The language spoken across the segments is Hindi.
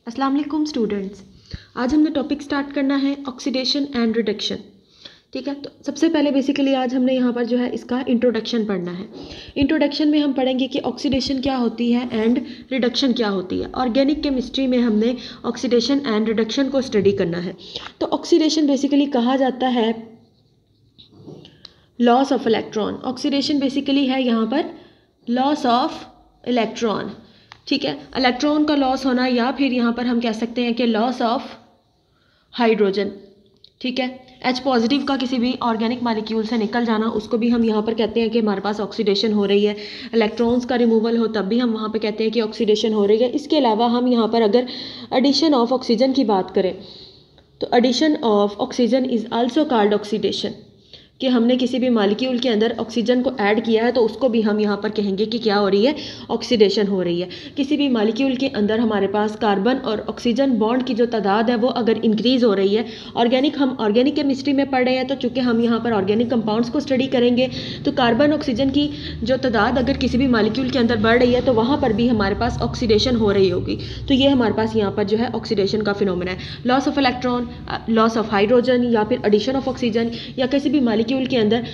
अस्सलाम वालेकुम स्टूडेंट्स। आज हमने टॉपिक स्टार्ट करना है ऑक्सीडेशन एंड रिडक्शन। ठीक है, तो सबसे पहले बेसिकली आज हमने यहाँ पर जो है इसका इंट्रोडक्शन पढ़ना है। इंट्रोडक्शन में हम पढ़ेंगे कि ऑक्सीडेशन क्या होती है एंड रिडक्शन क्या होती है। ऑर्गेनिक केमिस्ट्री में हमने ऑक्सीडेशन एंड रिडक्शन को स्टडी करना है। तो ऑक्सीडेशन बेसिकली कहा जाता है loss of electron. Oxidation basically है यहाँ पर लॉस ऑफ इलेक्ट्रॉन। ठीक है, इलेक्ट्रॉन का लॉस होना, या फिर यहाँ पर हम कह सकते हैं कि लॉस ऑफ हाइड्रोजन। ठीक है, H पॉजिटिव का किसी भी ऑर्गेनिक मॉलिक्यूल से निकल जाना, उसको भी हम यहाँ पर कहते हैं कि हमारे पास ऑक्सीडेशन हो रही है। इलेक्ट्रॉन्स का रिमूवल हो तब भी हम वहाँ पर कहते हैं कि ऑक्सीडेशन हो रही है। इसके अलावा हम यहाँ पर अगर एडिशन ऑफ ऑक्सीजन की बात करें तो addition of oxygen is also called oxidation, कि हमने किसी भी मॉलिक्यूल के अंदर ऑक्सीजन को ऐड किया है तो उसको भी हम यहाँ पर कहेंगे कि क्या हो रही है, ऑक्सीडेशन हो रही है। किसी भी मॉलिक्यूल के अंदर हमारे पास कार्बन और ऑक्सीजन बॉन्ड की जो तादाद है वो अगर इंक्रीज़ हो रही है, हम ऑर्गेनिक केमिस्ट्री में पढ़ रहे हैं तो चूँकि हम यहाँ पर ऑर्गेनिक कंपाउंड्स को स्टडी करेंगे, तो कार्बन ऑक्सीजन की जो तादाद अगर किसी भी मॉलिक्यूल के अंदर बढ़ रही है तो वहाँ पर भी हमारे पास ऑक्सीडेशन हो रही होगी। तो ये हमारे पास यहाँ पर जो है ऑक्सीडेशन का फिनोमेना है। Loss of electron, loss of hydrogen, या फिर एडिशन ऑफ ऑक्सीजन, या किसी भी मॉलिक्यूल के अंदर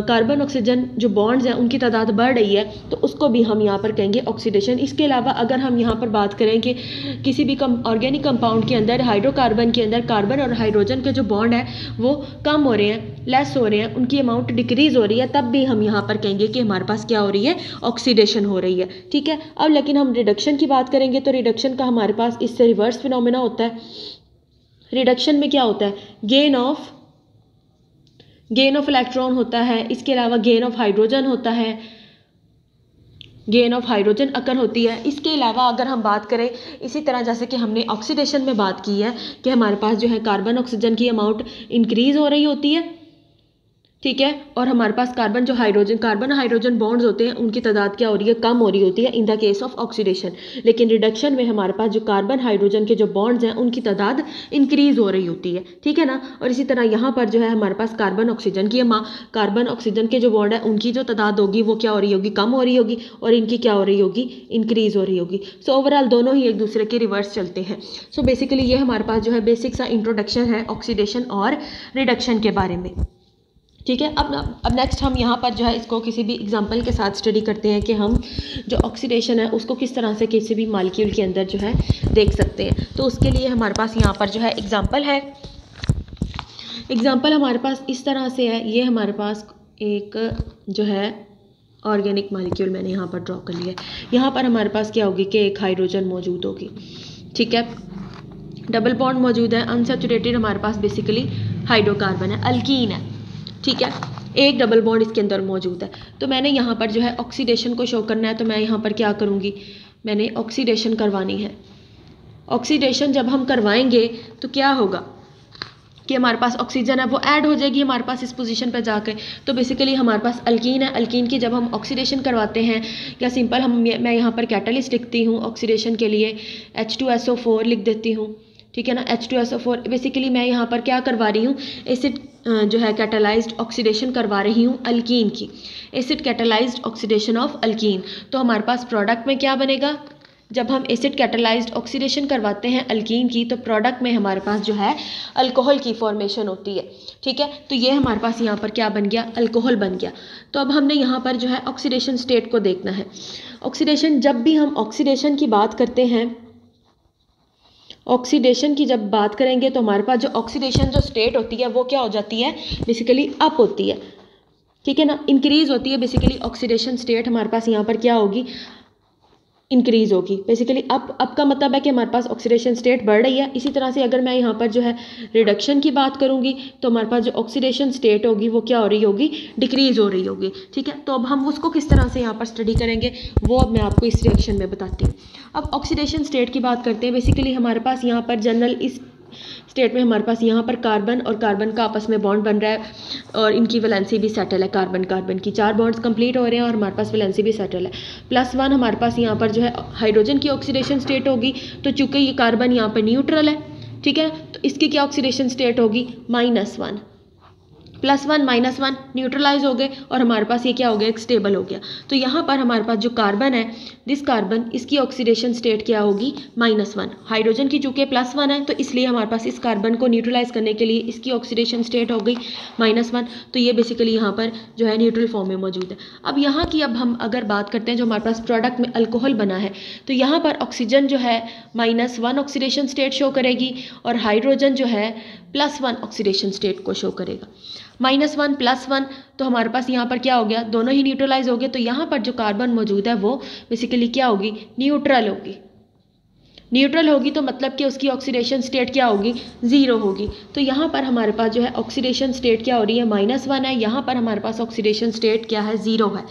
कार्बन ऑक्सीजन जो बॉन्ड्स हैं उनकी तादाद बढ़ रही है तो उसको भी हम यहाँ पर कहेंगे ऑक्सीडेशन। इसके अलावा अगर हम यहाँ पर बात करें कि किसी भी ऑर्गेनिक कंपाउंड के अंदर हाइड्रोकार्बन के अंदर कार्बन और हाइड्रोजन के जो बॉन्ड है वो कम हो रहे हैं, लेस हो रहे हैं, उनकी अमाउंट डिक्रीज हो रही है, तब भी हम यहाँ पर कहेंगे कि हमारे पास क्या हो रही है, ऑक्सीडेशन हो रही है। ठीक है, अब लेकिन हम रिडक्शन की बात करेंगे तो रिडक्शन का हमारे पास इससे रिवर्स फिनोमेना होता है। रिडक्शन में क्या होता है, गेन ऑफ इलेक्ट्रॉन होता है। इसके अलावा गेन ऑफ हाइड्रोजन होता है, गेन ऑफ हाइड्रोजन अकर होती है। इसके अलावा अगर हम बात करें इसी तरह जैसे कि हमने ऑक्सीडेशन में बात की है कि हमारे पास जो है कार्बन ऑक्सीजन की अमाउंट इंक्रीज हो रही होती है। ठीक है, और हमारे पास कार्बन हाइड्रोजन बॉन्ड्स होते हैं उनकी तादाद क्या हो रही है, कम हो रही होती है in the case of oxidation. लेकिन रिडक्शन में हमारे पास जो कार्बन हाइड्रोजन के जो बॉन्ड्स हैं उनकी तादाद इंक्रीज हो रही होती है। ठीक है ना, और इसी तरह यहाँ पर जो है हमारे पास कार्बन ऑक्सीजन के जो बॉन्ड है उनकी जो तादाद होगी वो क्या हो रही होगी, कम हो रही होगी, और इनकी क्या हो रही होगी, इंक्रीज हो रही होगी। सो ओवरऑल दोनों ही एक दूसरे के रिवर्स चलते हैं। सो बेसिकली ये हमारे पास जो है बेसिक सा इंट्रोडक्शन है ऑक्सीडेशन और रिडक्शन के बारे में। ठीक है, अब नेक्स्ट हम यहाँ पर जो है इसको किसी भी एग्जांपल के साथ स्टडी करते हैं कि हम जो ऑक्सीडेशन है उसको किस तरह से किसी भी मॉलिक्यूल के अंदर जो है देख सकते हैं। तो उसके लिए हमारे पास यहाँ पर जो है एग्जांपल हमारे पास इस तरह से है। ये हमारे पास एक जो है ऑर्गेनिक मॉलिक्यूल मैंने यहाँ पर ड्रॉ कर लिया है। यहाँ पर हमारे पास क्या होगी कि एक हाइड्रोजन मौजूद होगी। ठीक है, डबल बॉन्ड मौजूद है, अनसैचुरेटेड हमारे पास बेसिकली हाइड्रोकार्बन है, अल्कीन है। ठीक है, एक डबल बॉन्ड इसके अंदर मौजूद है। तो मैंने यहाँ पर जो है ऑक्सीडेशन को शो करना है, तो मैं यहाँ पर क्या करूँगी, मैंने ऑक्सीडेशन करवानी है। ऑक्सीडेशन जब हम करवाएंगे तो क्या होगा कि हमारे पास ऑक्सीजन है वो ऐड हो जाएगी हमारे पास इस पोजीशन पर जाकर। तो बेसिकली हमारे पास अल्कीन है, अल्कीन की जब हम ऑक्सीडेशन करवाते हैं, या सिंपल मैं यहाँ पर कैटलिस्ट लिखती हूँ ऑक्सीडेशन के लिए, H2SO4 लिख देती हूँ। ठीक है ना, H2SO4 बेसिकली मैं यहाँ पर क्या करवा रही हूँ, एसिड जो है कैटलाइज्ड ऑक्सीडेशन करवा रही हूँ अल्कीन की, acid catalysed oxidation of alkyne. तो हमारे पास प्रोडक्ट में क्या बनेगा, जब हम एसिड कैटलाइज्ड ऑक्सीडेशन करवाते हैं अल्कीन की तो प्रोडक्ट में हमारे पास जो है अल्कोहल की फॉर्मेशन होती है। ठीक है, तो ये हमारे पास यहाँ पर क्या बन गया, अल्कोहल बन गया। तो अब हमने यहाँ पर जो है ऑक्सीडेशन स्टेट को देखना है। ऑक्सीडेशन, जब भी हम ऑक्सीडेशन की बात करते हैं, ऑक्सीडेशन की जब बात करेंगे तो हमारे पास जो ऑक्सीडेशन जो स्टेट होती है वो क्या हो जाती है, बेसिकली अप होती है। ठीक है ना, इंक्रीज होती है। बेसिकली ऑक्सीडेशन स्टेट हमारे पास यहाँ पर क्या होगी, इंक्रीज होगी। बेसिकली अप का मतलब है कि हमारे पास ऑक्सीडेशन स्टेट बढ़ रही है। इसी तरह से अगर मैं यहाँ पर जो है रिडक्शन की बात करूँगी तो हमारे पास जो ऑक्सीडेशन स्टेट होगी वो क्या हो रही होगी, डिक्रीज हो रही होगी। ठीक है, तो अब हम उसको किस तरह से यहाँ पर स्टडी करेंगे वो अब मैं आपको इस रिएक्शन में बताती हूँ। अब ऑक्सीडेशन स्टेट की बात करते हैं। बेसिकली हमारे पास यहाँ पर जनरल इस स्टेट में हमारे पास यहाँ पर कार्बन और कार्बन का आपस में बॉन्ड बन रहा है और इनकी वैलेंसी भी सेटल है। कार्बन की 4 बॉन्ड्स कंप्लीट हो रहे हैं और हमारे पास वैलेंसी भी सेटल है। +1 हमारे पास यहाँ पर जो है हाइड्रोजन की ऑक्सीडेशन स्टेट होगी। तो चूँकि ये कार्बन यहाँ पर न्यूट्रल है, ठीक है, तो इसकी क्या ऑक्सीडेशन स्टेट होगी, -1। +1 -1 न्यूट्रलाइज हो गए और हमारे पास ये क्या हो गया, एक स्टेबल हो गया। तो यहाँ पर हमारे पास जो कार्बन है, दिस कार्बन, इसकी ऑक्सीडेशन स्टेट क्या होगी, -1। हाइड्रोजन की चूँकि +1 है तो इसलिए हमारे पास इस कार्बन को न्यूट्रलाइज करने के लिए इसकी ऑक्सीडेशन स्टेट हो गई -1। तो ये बेसिकली यहाँ पर जो है न्यूट्रल फॉर्म में मौजूद है। अब यहाँ की अब हम अगर बात करते हैं जो हमारे पास प्रोडक्ट में अल्कोहल बना है, तो यहाँ पर ऑक्सीजन जो है -1 ऑक्सीडेशन स्टेट शो करेगी और हाइड्रोजन जो है +1 ऑक्सीडेशन स्टेट को शो करेगा। -1 +1 तो हमारे पास यहाँ पर क्या हो गया, दोनों ही न्यूट्रलाइज हो गए। तो यहाँ पर जो कार्बन मौजूद है वो बेसिकली क्या होगी, न्यूट्रल होगी। न्यूट्रल होगी तो मतलब कि उसकी ऑक्सीडेशन स्टेट क्या होगी, 0 होगी। तो यहाँ पर हमारे पास जो है ऑक्सीडेशन स्टेट क्या हो रही है, -1 है। यहाँ पर हमारे पास ऑक्सीडेशन स्टेट क्या है, 0 है।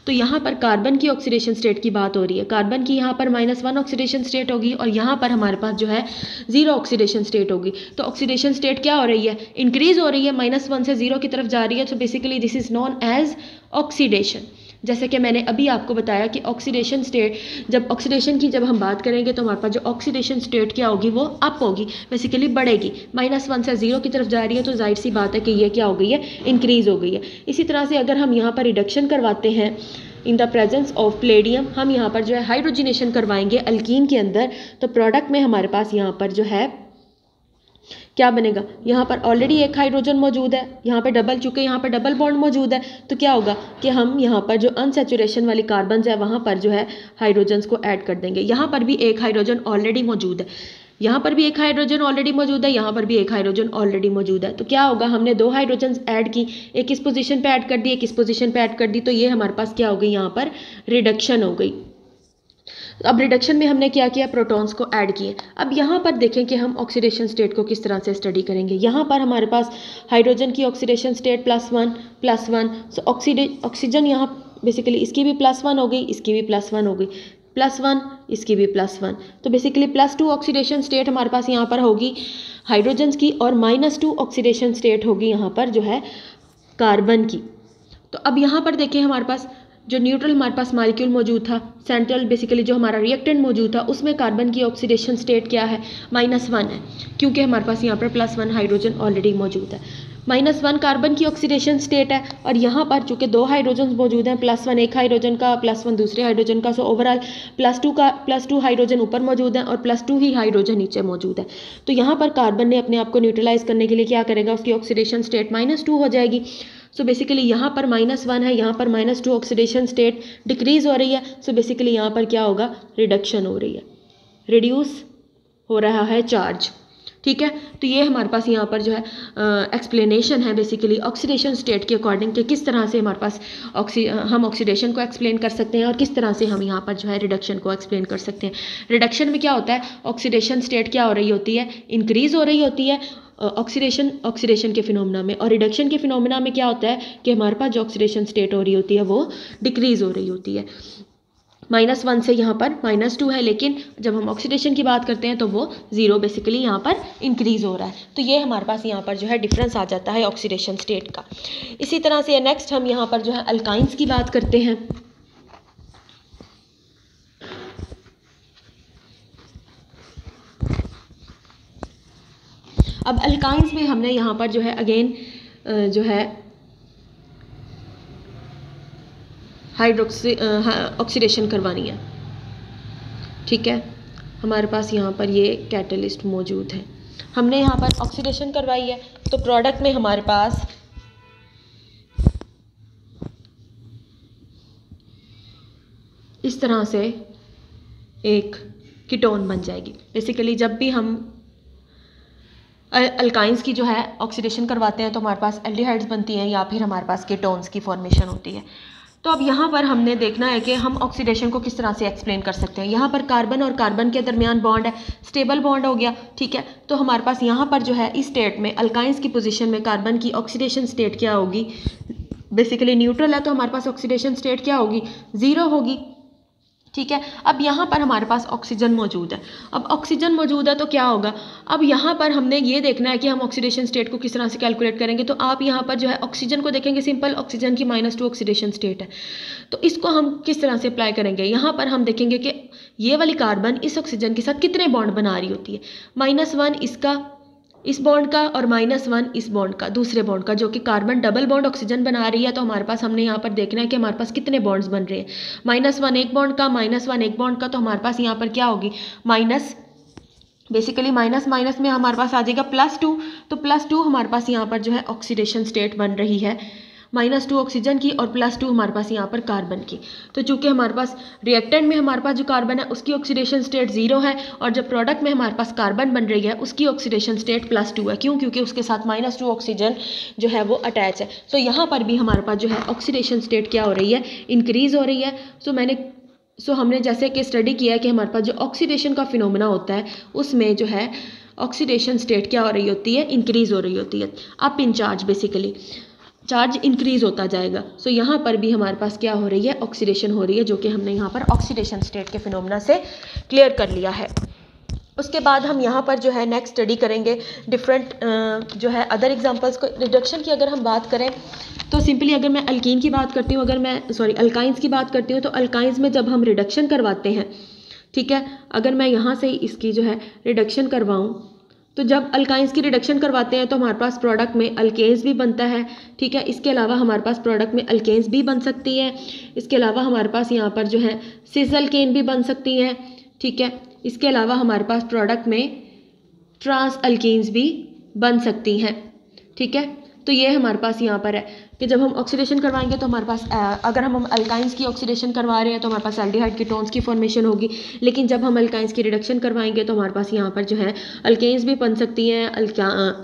तो यहाँ पर कार्बन की ऑक्सीडेशन स्टेट की बात हो रही है। कार्बन की यहाँ पर -1 ऑक्सीडेशन स्टेट होगी और यहाँ पर हमारे पास जो है 0 ऑक्सीडेशन स्टेट होगी। तो ऑक्सीडेशन स्टेट क्या हो रही है, इंक्रीज हो रही है, -1 से 0 की तरफ जा रही है। तो basically this is known as oxidation. जैसे कि मैंने अभी आपको बताया कि ऑक्सीडेशन स्टेट, जब ऑक्सीडेशन की जब हम बात करेंगे तो हमारे पास जो ऑक्सीडेशन स्टेट क्या होगी, वो अप होगी, बेसिकली बढ़ेगी। -1 से 0 की तरफ जा रही है तो जाहिर सी बात है कि ये क्या हो गई है, इंक्रीज हो गई है। इसी तरह से अगर हम यहाँ पर रिडक्शन करवाते हैं in the presence of Palladium, हम यहाँ पर जो है हाइड्रोजिनेशन करवाएंगे अल्कीन के अंदर, तो प्रोडक्ट में हमारे पास यहाँ पर जो है क्या बनेगा, यहाँ पर ऑलरेडी एक हाइड्रोजन मौजूद है, यहाँ पे डबल, चूँकि यहाँ पर डबल बॉन्ड मौजूद है तो क्या होगा कि हम यहाँ पर जो अनसैचुरेशन वाली कार्बन है वहाँ पर जो है हाइड्रोजन्स को ऐड कर देंगे। यहाँ पर भी एक हाइड्रोजन ऑलरेडी मौजूद है, यहाँ पर भी एक हाइड्रोजन ऑलरेडी मौजूद है, यहाँ पर भी एक हाइड्रोजन ऑलरेडी मौजूद है। तो क्या होगा, हमने 2 हाइड्रोजन ऐड की, एक इस पोजीशन पे ऐड कर दी, एक इस पोजीशन पे ऐड कर दी, तो ये हमारे पास क्या हो गई, यहाँ पर रिडक्शन हो गई। अब रिडक्शन में हमने क्या किया, प्रोटॉन्स को ऐड किए। अब यहाँ पर देखें कि हम ऑक्सीडेशन स्टेट को किस तरह से स्टडी करेंगे। यहाँ पर हमारे पास हाइड्रोजन की ऑक्सीडेशन स्टेट +1 सो ऑक्सीजन यहाँ बेसिकली इसकी भी +1 हो गई, इसकी भी +1 हो गई, +1 इसकी भी +1। तो बेसिकली +2 ऑक्सीडेशन स्टेट हमारे पास यहाँ पर होगी हाइड्रोजन्स की और -2 ऑक्सीडेशन स्टेट होगी यहाँ पर जो है कार्बन की। तो अब यहाँ पर देखें हमारे पास जो न्यूट्रल हमारे पास मॉलिक्यूल मौजूद था, सेंट्रल बेसिकली जो हमारा रिएक्टेंट मौजूद था, उसमें कार्बन की ऑक्सीडेशन स्टेट क्या है, -1 है, क्योंकि हमारे पास यहाँ पर +1 हाइड्रोजन ऑलरेडी मौजूद है। -1 कार्बन की ऑक्सीडेशन स्टेट है और यहाँ पर चूँकि 2 हाइड्रोजन मौजूद हैं, +1 एक हाइड्रोजन का, +1 दूसरे हाइड्रोजन का, सो ओवरऑल +2 हाइड्रोजन ऊपर मौजूद हैं और +2 ही हाइड्रोजन नीचे मौजूद है। तो यहाँ पर कार्बन ने अपने आप को न्यूट्रलाइज करने के लिए क्या करेगा, उसकी ऑक्सीडेशन स्टेट -2 हो जाएगी। सो बेसिकली यहाँ पर -1 है, यहाँ पर -2 ऑक्सीडेशन स्टेट डिक्रीज हो रही है। सो बेसिकली यहाँ पर क्या होगा, रिडक्शन हो रही है, रिड्यूस हो रहा है चार्ज। ठीक है, तो ये हमारे पास यहाँ पर जो है एक्सप्लेनेशन है बेसिकली ऑक्सीडेशन स्टेट के अकॉर्डिंग कि किस तरह से हमारे पास हम ऑक्सीडेशन को एक्सप्लेन कर सकते हैं और किस तरह से हम यहाँ पर जो है रिडक्शन को एक्सप्लेन कर सकते हैं। रिडक्शन में क्या होता है, ऑक्सीडेशन स्टेट क्या हो रही होती है, इंक्रीज हो रही होती है ऑक्सीडेशन के फिनोमेना में, और रिडक्शन के फिनोमेना में क्या होता है कि हमारे पास जो ऑक्सीडेशन स्टेट हो रही होती है वो डिक्रीज हो रही होती है। -1 से यहाँ पर -2 है, लेकिन जब हम ऑक्सीडेशन की बात करते हैं तो वो 0 बेसिकली यहाँ पर इंक्रीज हो रहा है। तो ये हमारे पास यहाँ पर जो है डिफरेंस आ जाता है ऑक्सीडेशन स्टेट का। इसी तरह से नेक्स्ट हम यहाँ पर जो है अल्काइंस की बात करते हैं। अब अल्काइंस में हमने यहाँ पर जो है अगेन जो है ऑक्सीडेशन करवानी है। ठीक है, हमारे पास यहाँ पर ये कैटलिस्ट मौजूद है, हमने यहाँ पर ऑक्सीडेशन करवाई है। तो प्रोडक्ट में हमारे पास इस तरह से एक कीटोन बन जाएगी। बेसिकली जब भी हम अल्काइंस की जो है ऑक्सीडेशन करवाते हैं तो हमारे पास एल्डिहाइड्स बनती हैं या फिर हमारे पास कीटोन्स की फॉर्मेशन होती है। तो अब यहाँ पर हमने देखना है कि हम ऑक्सीडेशन को किस तरह से एक्सप्लेन कर सकते हैं। यहाँ पर कार्बन और कार्बन के दरमियान बॉन्ड है, स्टेबल बॉन्ड हो गया। ठीक है, तो हमारे पास यहाँ पर जो है इस स्टेट में अल्काइंस की पोजीशन में कार्बन की ऑक्सीडेशन स्टेट क्या होगी, बेसिकली न्यूट्रल है, तो हमारे पास ऑक्सीडेशन स्टेट क्या होगी, 0 होगी। ठीक है, अब यहाँ पर हमारे पास ऑक्सीजन मौजूद है। अब ऑक्सीजन मौजूद है तो क्या होगा, अब यहाँ पर हमने ये देखना है कि हम ऑक्सीडेशन स्टेट को किस तरह से कैलकुलेट करेंगे। तो आप यहाँ पर जो है ऑक्सीजन को देखेंगे, सिंपल ऑक्सीजन की -2 ऑक्सीडेशन स्टेट है, तो इसको हम किस तरह से अप्लाई करेंगे। यहाँ पर हम देखेंगे कि ये वाली कार्बन इस ऑक्सीजन के साथ कितने बॉन्ड बना रही होती है। -1 इसका इस बॉन्ड का और -1 इस बॉन्ड का, दूसरे बॉन्ड का, जो कि कार्बन डबल बॉन्ड ऑक्सीजन बना रही है। तो हमारे पास हमने यहाँ पर देखना है कि हमारे पास कितने बॉन्ड्स बन रहे हैं। -1 एक बॉन्ड का, -1 एक बॉन्ड का, तो हमारे पास यहाँ पर क्या होगी, बेसिकली माइनस माइनस में हमारे पास आ जाएगा +2। तो +2 हमारे पास यहाँ पर जो है ऑक्सीडेशन स्टेट बन रही है, -2 ऑक्सीजन की और +2 हमारे पास यहाँ पर कार्बन की। तो चूंकि हमारे पास रिएक्टेंट में हमारे पास जो कार्बन है उसकी ऑक्सीडेशन स्टेट 0 है, और जब प्रोडक्ट में हमारे पास कार्बन बन रही है उसकी ऑक्सीडेशन स्टेट +2 है। क्यों? क्योंकि उसके साथ -2 ऑक्सीजन जो है वो अटैच है। तो यहाँ पर भी हमारे पास जो है ऑक्सीडेशन स्टेट क्या हो रही है, इंक्रीज़ हो रही है। हमने जैसे कि स्टडी किया है कि हमारे पास जो ऑक्सीडेशन का फिनोमेना होता है उसमें जो है ऑक्सीडेशन स्टेट क्या हो रही होती है, इंक्रीज़ हो रही होती है। Up in charge, basically charge increase होता जाएगा। यहाँ पर भी हमारे पास क्या हो रही है, ऑक्सीडेशन हो रही है, जो कि हमने यहाँ पर ऑक्सीडेशन स्टेट के फिनोमेना से क्लियर कर लिया है। उसके बाद हम यहाँ पर जो है नेक्स्ट स्टडी करेंगे डिफरेंट जो है अदर एग्जांपल्स को। रिडक्शन की अगर हम बात करें तो सिंपली अगर मैं अल्कीन की बात करती हूँ, अल्काइंस की बात करती हूँ, तो अल्काइंस में जब हम रिडक्शन करवाते हैं, ठीक है, अगर मैं यहाँ से इसकी जो है रिडक्शन करवाऊँ, तो जब अल्काइंस की रिडक्शन करवाते हैं तो हमारे पास प्रोडक्ट में अल्केन्स भी बनता है, ठीक है। इसके अलावा हमारे पास प्रोडक्ट में अल्केन्स भी बन सकती है। इसके अलावा हमारे पास यहाँ पर जो है सिस अल्केन भी बन सकती हैं, ठीक है। इसके अलावा हमारे पास प्रोडक्ट में ट्रांस अल्कीन्स भी बन सकती हैं, ठीक है। तो ये हमारे पास यहाँ पर है कि जब हम ऑक्सीडेशन करवाएंगे तो हमारे पास अगर हम अल्काइंस की ऑक्सीडेशन करवा रहे हैं तो हमारे पास एल्डिहाइड कीटोन्स की फॉर्मेशन होगी, लेकिन जब हम अल्काइंस की रिडक्शन करवाएंगे तो हमारे पास यहाँ पर जो है अल्केन्स भी बन सकती हैं,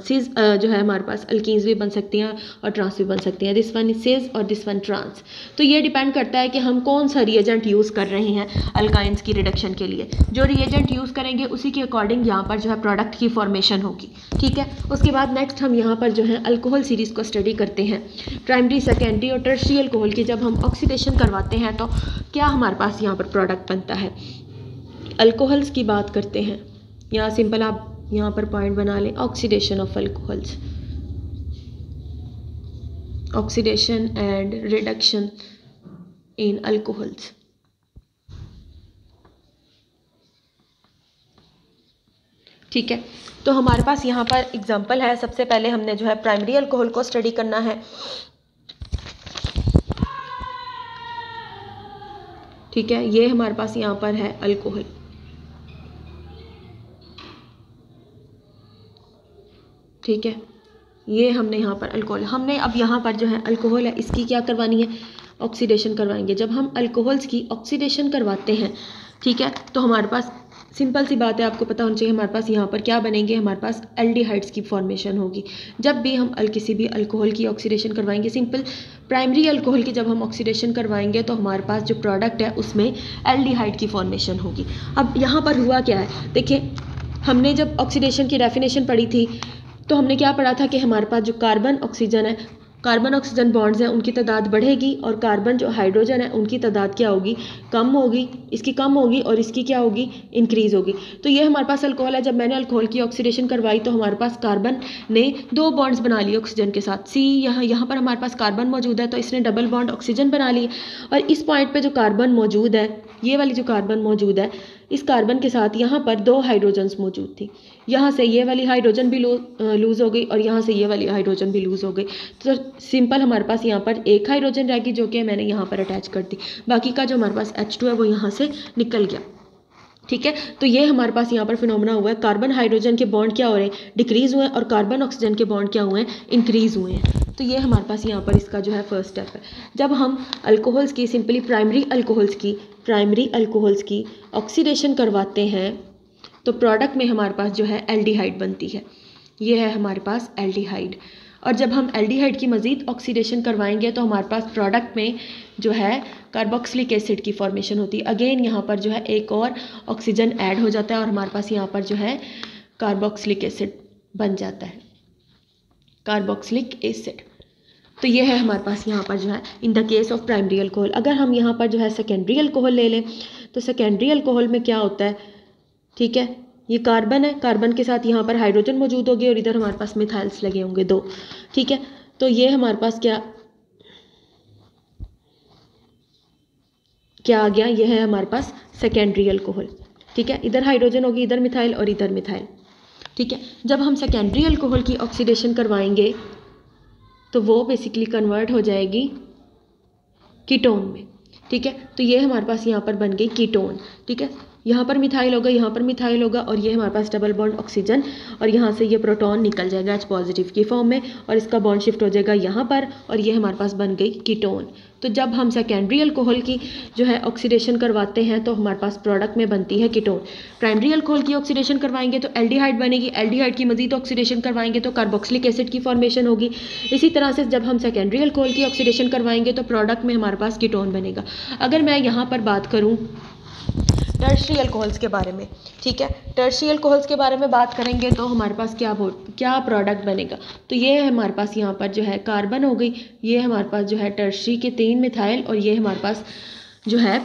सिस जो है हमारे पास अल्कीन्स भी बन सकती हैं और ट्रांस भी बन सकती हैं। दिस वन इज सिस और दिस वन ट्रांस। तो ये डिपेंड करता है कि हम कौन सा रिएजेंट यूज़ कर रहे हैं अल्काइंस की रिडक्शन के लिए। जो रिएजेंट यूज़ करेंगे उसी के अकॉर्डिंग यहाँ पर जो है प्रोडक्ट की फॉर्मेशन होगी, ठीक है। उसके बाद नेक्स्ट हम यहाँ पर जो है अल्कोहल सीरीज़ को स्टडी करते हैं। प्राइमरी, सेकेंडरी और टर्शियरी अल्कोहल की जब हम ऑक्सीडेशन करवाते हैं तो क्या हमारे पास यहाँ पर प्रोडक्ट बनता है। अल्कोहल्स की बात करते हैं, यहाँ सिंपल आप यहाँ पर पॉइंट बना लें, oxidation of alcohols, oxidation and reduction in alcohols. ठीक है, तो हमारे पास यहाँ पर एग्जांपल है। सबसे पहले हमने जो है प्राइमरी अल्कोहल को स्टडी करना है, ठीक है। ये हमारे पास यहाँ पर है अल्कोहल, ठीक है। ये हमने यहाँ पर अल्कोहल, हमने अब यहाँ पर जो है अल्कोहल है इसकी क्या करवानी है, ऑक्सीडेशन करवाएंगे। जब हम अल्कोहल्स की ऑक्सीडेशन करवाते हैं, ठीक है, तो हमारे पास सिंपल सी बात है, आपको पता होना चाहिए, हमारे पास यहाँ पर क्या बनेंगे, हमारे पास एल्डिहाइड्स की फॉर्मेशन होगी। जब भी हम किसी भी अल्कोहल की ऑक्सीडेशन करवाएंगे, सिंपल प्राइमरी अल्कोहल की जब हम ऑक्सीडेशन करवाएंगे तो हमारे पास जो प्रोडक्ट है उसमें एल्डिहाइड की फॉर्मेशन होगी। अब यहाँ पर हुआ क्या है, देखिए हमने जब ऑक्सीडेशन की डेफिनेशन पढ़ी थी तो हमने क्या पढ़ा था कि हमारे पास जो कार्बन ऑक्सीजन है, कार्बन ऑक्सीजन बॉन्ड्स हैं उनकी तादाद बढ़ेगी और कार्बन जो हाइड्रोजन है उनकी तादाद क्या होगी, कम होगी। इसकी कम होगी और इसकी क्या होगी, इंक्रीज़ होगी। तो ये हमारे पास अल्कोहल है। जब मैंने अल्कोहल की ऑक्सीडेशन करवाई तो हमारे पास कार्बन ने 2 बॉन्ड्स बना लिए ऑक्सीजन के साथ, सी यहाँ पर हमारे पास कार्बन मौजूद है तो इसने डबल बॉन्ड ऑक्सीजन बना ली। और इस पॉइंट पे जो कार्बन मौजूद है, ये वाली जो कार्बन मौजूद है, इस कार्बन के साथ यहाँ पर 2 हाइड्रोजन्स मौजूद थी। यहाँ से ये वाली हाइड्रोजन भी लूज़ हो गई और यहाँ से ये वाली हाइड्रोजन भी लूज़ हो गई। तो सिंपल हमारे पास यहाँ पर एक हाइड्रोजन रह गई जो कि मैंने यहाँ पर अटैच कर दी, बाकी का जो हमारे पास H2 है वो यहाँ से निकल गया, ठीक है। तो ये हमारे पास यहाँ पर फिनोमेना हुआ है, कार्बन हाइड्रोजन के बॉन्ड क्या हो रहे हैं, डिक्रीज़ हुए हैं और कार्बन ऑक्सीजन के बॉन्ड क्या हुए हैं, इंक्रीज़ हुए हैं। तो ये हमारे पास यहाँ पर इसका जो है फर्स्ट स्टेप है। जब हम अल्कोहल्स की सिंपली प्राइमरी अल्कोहल्स की ऑक्सीडेशन करवाते हैं तो प्रोडक्ट में हमारे पास जो है एल्डिहाइड बनती है। ये है हमारे पास एल्डिहाइड। और जब हम एल्डिहाइड की मज़ीद ऑक्सीडेशन करवाएंगे तो हमारे पास प्रोडक्ट में जो है कार्बोक्सिलिक एसिड की फॉर्मेशन होती है। अगेन यहाँ पर जो है एक और ऑक्सीजन ऐड हो जाता है और हमारे पास यहाँ पर जो है कार्बोक्सिलिक एसिड बन जाता है, कार्बोक्सिलिक एसिड। तो ये है हमारे पास यहाँ पर जो है in the case of primary alcohol. अगर हम यहाँ पर जो है सेकेंडरी अल्कोहल ले लें तो सेकेंडरी अल्कोहल में क्या होता है, ठीक है, ये कार्बन है, कार्बन के साथ यहाँ पर हाइड्रोजन मौजूद होगी और इधर हमारे पास मिथाइल्स लगे होंगे 2, ठीक है। तो ये हमारे पास क्या आ गया, ये है हमारे पास सेकेंडरी अल्कोहल, ठीक है। इधर हाइड्रोजन होगी, इधर मिथाइल और इधर मिथाइल, ठीक है। जब हम सेकेंडरी अल्कोहल की ऑक्सीडेशन करवाएंगे तो वो बेसिकली कन्वर्ट हो जाएगी कीटोन में, ठीक है। तो ये हमारे पास यहाँ पर बन गई कीटोन, ठीक है। यहाँ पर मिथाइल होगा, यहाँ पर मिथाइल होगा और ये हमारे पास डबल बॉन्ड ऑक्सीजन और यहाँ से ये प्रोटॉन निकल जाएगा H पॉजिटिव की फॉर्म में और इसका बॉन्ड शिफ्ट हो जाएगा यहाँ पर और ये हमारे पास बन गई कीटोन। तो जब हम सेकेंडरी अल्कोहल की जो है ऑक्सीडेशन करवाते हैं तो हमारे पास प्रोडक्ट में बनती है कीटोन। प्राइमरी अल्कोहल की ऑक्सीडेशन करवाएंगे तो एल्डिहाइड बनेगी, एल्डिहाइड की मजीद ऑक्सीडेशन करवाएंगे तो कार्बोक्सिलिक एसिड की फॉर्मेशन होगी। इसी तरह से जब हम सेकेंडरी अल्कोहल की ऑक्सीडेशन करवाएंगे तो प्रोडक्ट में हमारे पास कीटोन बनेगा। अगर मैं यहाँ पर बात करूँ टर्शरी अल्कोहल्स के बारे में, ठीक है, टर्शरी अल्कोहल्स के बारे में बात करेंगे तो हमारे पास क्या प्रोडक्ट बनेगा। तो ये है हमारे पास यहाँ पर जो है कार्बन हो गई, ये हमारे पास जो है टर्शरी के 3 मिथाइल और ये हमारे पास जो है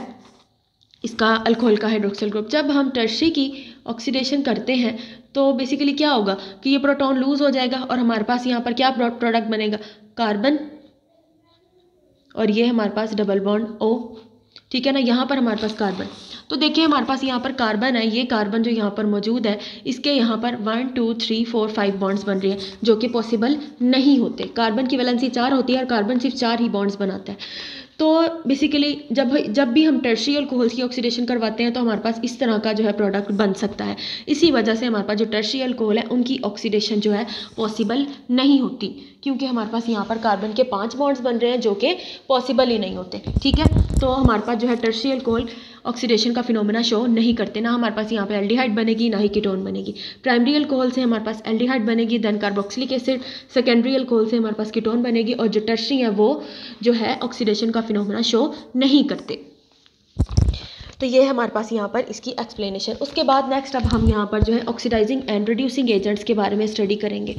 इसका अल्कोहल का हाइड्रोक्सिल ग्रुप। जब हम टर्शरी की ऑक्सीडेशन करते हैं तो बेसिकली क्या होगा कि ये प्रोटॉन लूज हो जाएगा और हमारे पास यहाँ पर क्या प्रोडक्ट बनेगा, कार्बन और ये हमारे पास डबल बॉन्ड O, ठीक है ना। यहाँ पर हमारे पास कार्बन, तो देखिए हमारे पास यहाँ पर कार्बन है, ये कार्बन जो यहाँ पर मौजूद है इसके यहाँ पर 1 2 3 4 5 बॉन्ड्स बन रहे हैं जो कि पॉसिबल नहीं होते। कार्बन की वैलेंसी 4 होती है और कार्बन सिर्फ 4 ही बॉन्ड्स बनाता है। तो बेसिकली जब भी हम टर्शरी अल्कोहल की ऑक्सीडेशन करवाते हैं तो हमारे पास इस तरह का जो है प्रोडक्ट बन सकता है। इसी वजह से हमारे पास जो टर्शरी अल्कोहल है उनकी ऑक्सीडेशन जो है पॉसिबल नहीं होती क्योंकि हमारे पास यहाँ पर कार्बन के 5 बॉन्ड्स बन रहे हैं जो कि पॉसिबल ही नहीं होते, ठीक है। तो हमारे पास जो है टर्शरी अल्कोहल ऑक्सीडेशन का फिनोमेना शो नहीं करते, ना हमारे पास यहाँ पे एल्डिहाइड बनेगी ना ही कीटोन बनेगी। प्राइमरी अल्कोहल से हमारे पास एल्डिहाइड बनेगी, then carboxylic acid, secondary alcohol से हमारे पास कीटोन बनेगी और जो टर्शरी है वो जो है ऑक्सीडेशन का फिनोमेना शो नहीं करते। तो ये है हमारे पास यहाँ पर इसकी एक्सप्लेनेशन। उसके बाद नेक्स्ट अब हम यहाँ पर जो है ऑक्सीडाइजिंग एंड रिड्यूसिंग एजेंट्स के बारे में स्टडी करेंगे।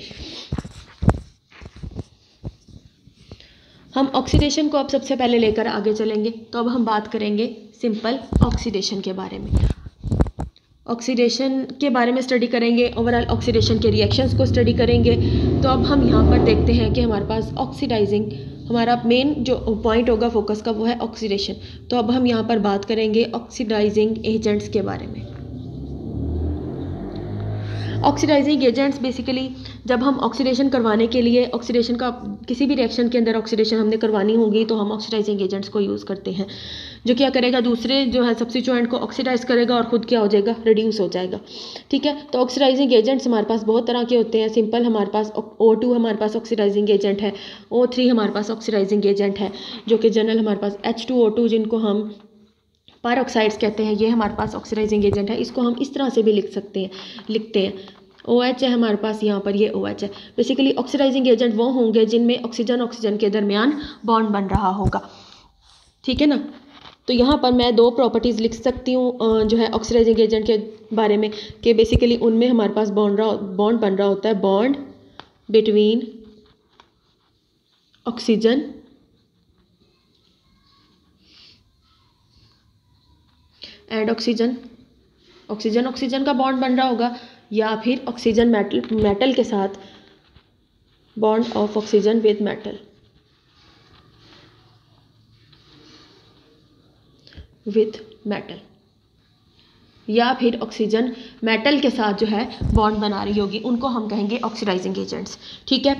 हम ऑक्सीडेशन को अब सबसे पहले लेकर आगे चलेंगे। तो अब हम बात करेंगे सिंपल ऑक्सीडेशन के बारे में। ऑक्सीडेशन के बारे में स्टडी करेंगे, ओवरऑल ऑक्सीडेशन के रिएक्शंस को स्टडी करेंगे। तो अब हम यहाँ पर देखते हैं कि हमारे पास ऑक्सीडाइजिंग, हमारा मेन जो पॉइंट होगा फोकस का वो है ऑक्सीडेशन। तो अब हम यहाँ पर बात करेंगे ऑक्सीडाइजिंग एजेंट्स के बारे में। ऑक्सीडाइजिंग एजेंट्स बेसिकली जब हम ऑक्सीडेशन करवाने के लिए ऑक्सीडेशन का किसी भी रिएक्शन के अंदर ऑक्सीडेशन हमने करवानी होगी तो हम ऑक्सीडाइजिंग एजेंट्स को यूज़ करते हैं, जो क्या करेगा दूसरे जो है सब्स्टिट्यूएंट को ऑक्सीडाइज करेगा और ख़ुद क्या हो जाएगा, रिड्यूस हो जाएगा, ठीक है। तो ऑक्सीडाइजिंग एजेंट्स हमारे पास बहुत तरह के होते हैं। सिंपल हमारे पास O2 हमारे पास ऑक्सीडाइजिंग एजेंट है, O3 हमारे पास ऑक्सीडाइजिंग एजेंट है, जो कि जनरल हमारे पास H2O2 जिनको हम पर ऑक्साइड्स कहते हैं, ये हमारे पास ऑक्सीडाइजिंग एजेंट है। इसको हम इस तरह से भी लिखते हैं OH है हमारे पास, यहाँ पर ये OH है। बेसिकली ऑक्सीडाइजिंग एजेंट वो होंगे जिनमें ऑक्सीजन के दरमियान बॉन्ड बन रहा होगा, ठीक है ना। तो यहाँ पर मैं 2 प्रॉपर्टीज़ लिख सकती हूँ जो है ऑक्सीडाइजिंग एजेंट के बारे में कि बेसिकली उनमें हमारे पास बॉन्ड बन रहा होता है, bond between oxygen and oxygen का बॉन्ड बन रहा होगा या फिर ऑक्सीजन मेटल के साथ bond of oxygen with metal या फिर ऑक्सीजन मेटल के साथ जो है बॉन्ड बना रही होगी, उनको हम कहेंगे ऑक्सीडाइजिंग एजेंट्स, ठीक है।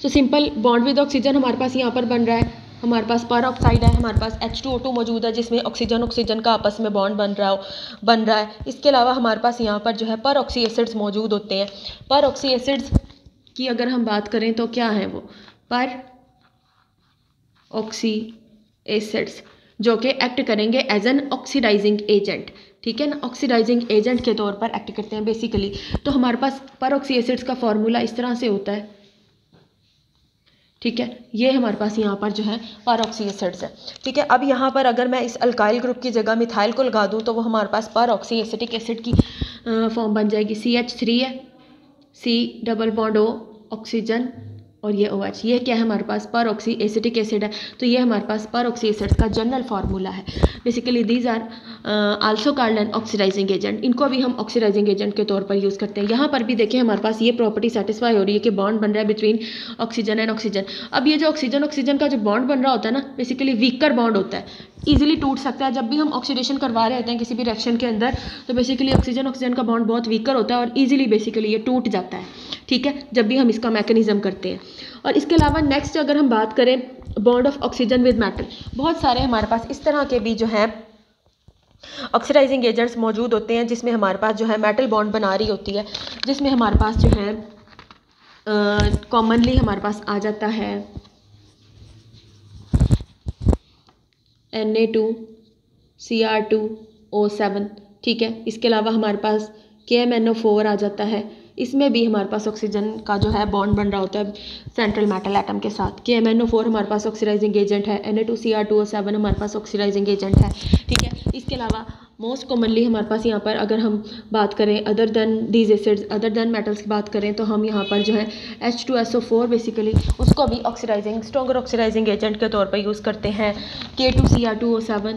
तो सिंपल बॉन्ड विद ऑक्सीजन हमारे पास यहाँ पर बन रहा है, हमारे पास पर ऑक्साइड है, हमारे पास H2O2 मौजूद है जिसमें ऑक्सीजन का आपस में बॉन्ड बन रहा है। इसके अलावा हमारे पास यहाँ पर जो है पर ऑक्सी एसिड्स मौजूद होते हैं। पर ऑक्सी एसिड्स की अगर हम बात करें तो क्या है वो, पर ऑक्सी एसिड्स जो कि एक्ट करेंगे एज एन ऑक्सीडाइजिंग एजेंट, ठीक है ना, ऑक्सीडाइजिंग एजेंट के तौर पर एक्ट करते हैं बेसिकली। तो हमारे पास पर ऑक्सी एसिड्स का फॉर्मूला इस तरह से होता है, ठीक है। ये हमारे पास यहाँ पर जो है पर ऑक्सी एसिड्स है, ठीक है। अब यहाँ पर अगर मैं इस अल्काइल ग्रुप की जगह मिथाइल को लगा दूँ तो वो हमारे पास पर ऑक्सी एसिटिक एसिड की फॉर्म बन जाएगी। CH3 है, C double bond O oxygen और ये OH, ये क्या है हमारे पास पर ऑक्सी एसिटिक एसिड है। तो ये हमारे पास पर ऑक्सी एसिड्स का जनरल फार्मूला है। Basically these are also called an oxidising agent, इनको भी हम ऑक्सीडाइजिंग एजेंट के तौर पर यूज़ करते हैं। यहाँ पर भी देखें हमारे पास ये प्रॉपर्टी सेटिस्फाई हो रही है कि बॉन्ड बन रहा है बिटवीन ऑक्सीजन एंड ऑक्सीजन। अब ये जो ऑक्सीजन का जो बॉन्ड बन रहा होता है ना, बेसिकली वीकर बॉन्ड होता है, ईजिली टूट सकता है। जब भी हम ऑक्सीडेशन करवा रहे होते हैं किसी भी रिएक्शन के अंदर, तो बेसिकली ऑक्सीजन ऑक्सीजन का बॉन्ड बहुत वीकर होता है और ईजिली बेसिकली ये टूट जाता है, ठीक है, जब भी हम इसका मैकेनिज्म करते हैं। और इसके अलावा नेक्स्ट अगर हम बात करें bond of oxygen with metal, बहुत सारे हमारे पास इस तरह के भी जो है ऑक्सीडाइजिंग एजेंट्स मौजूद होते हैं जिसमें हमारे पास जो है मेटल बॉन्ड बना रही होती है, जिसमें हमारे पास जो है कॉमनली हमारे पास आ जाता है Na2Cr2O7, ठीक है। इसके अलावा हमारे पास KMnO4 आ जाता है, इसमें भी हमारे पास ऑक्सीजन का जो है बॉन्ड बन रहा होता है सेंट्रल मेटल एटम के साथ। KMnO4 हमारे पास ऑक्सीडाइजिंग एजेंट है, Na2Cr2O7 हमारे पास ऑक्सीडाइजिंग एजेंट है, ठीक है। इसके अलावा मोस्ट कॉमनली हमारे पास यहाँ पर अगर हम बात करें other than these acids, other than metals की बात करें, तो हम यहाँ पर जो है H2SO4 बेसिकली उसको भी ऑक्सीडाइजिंग स्ट्रॉन्गर ऑक्सीडाइजिंग एजेंट के तौर पर यूज़ करते हैं। K2Cr2O7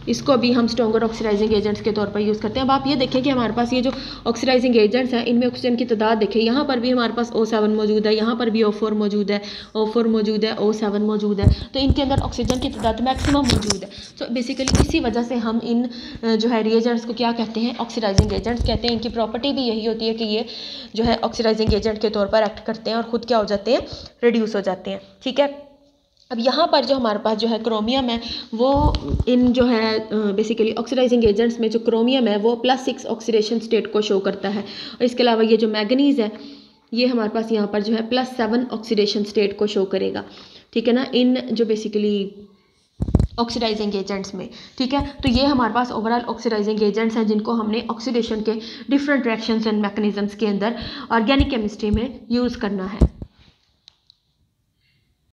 इसको भी हम स्ट्रॉन्गर ऑक्सीडाइजिंग एजेंट्स के तौर पर यूज़ करते हैं। अब आप ये देखें कि हमारे पास ये जो ऑक्सीडाइजिंग एजेंट्स हैं इनमें ऑक्सीजन की तादाद देखें, यहाँ पर भी हमारे पास O7 मौजूद है, यहाँ पर भी O4 मौजूद है, O4 मौजूद है, O7 मौजूद है, तो इनके अंदर ऑक्सीजन की तादाद मैक्सिमम मौजूद है। तो बेसिकली इसी वजह से हम इन जो है रिएजेंट्स को क्या कहते हैं, ऑक्सीडाइजिंग एजेंट्स कहते हैं। इनकी प्रॉपर्टी भी यही होती है कि ये जो है ऑक्सीडाइजिंग एजेंट के तौर पर एक्ट करते हैं और ख़ुद क्या हो जाते हैं, रिड्यूस हो जाते हैं, ठीक है। अब यहाँ पर जो हमारे पास जो है क्रोमियम है वो इन जो है बेसिकली ऑक्सीडाइजिंग एजेंट्स में जो क्रोमियम है वो +6 ऑक्सीडेशन स्टेट को शो करता है। और इसके अलावा ये जो मैंगनीज़ है ये हमारे पास यहाँ पर जो है +7 ऑक्सीडेशन स्टेट को शो करेगा, ठीक है ना, इन जो बेसिकली ऑक्सीडाइजिंग एजेंट्स में, ठीक है। तो ये हमारे पास ओवरऑल ऑक्सीडाइजिंग एजेंट्स हैं जिनको हमने ऑक्सीडेशन के डिफरेंट रिएक्शंस एंड मैकेनिज्म्स के अंदर ऑर्गेनिक केमिस्ट्री में यूज़ करना है।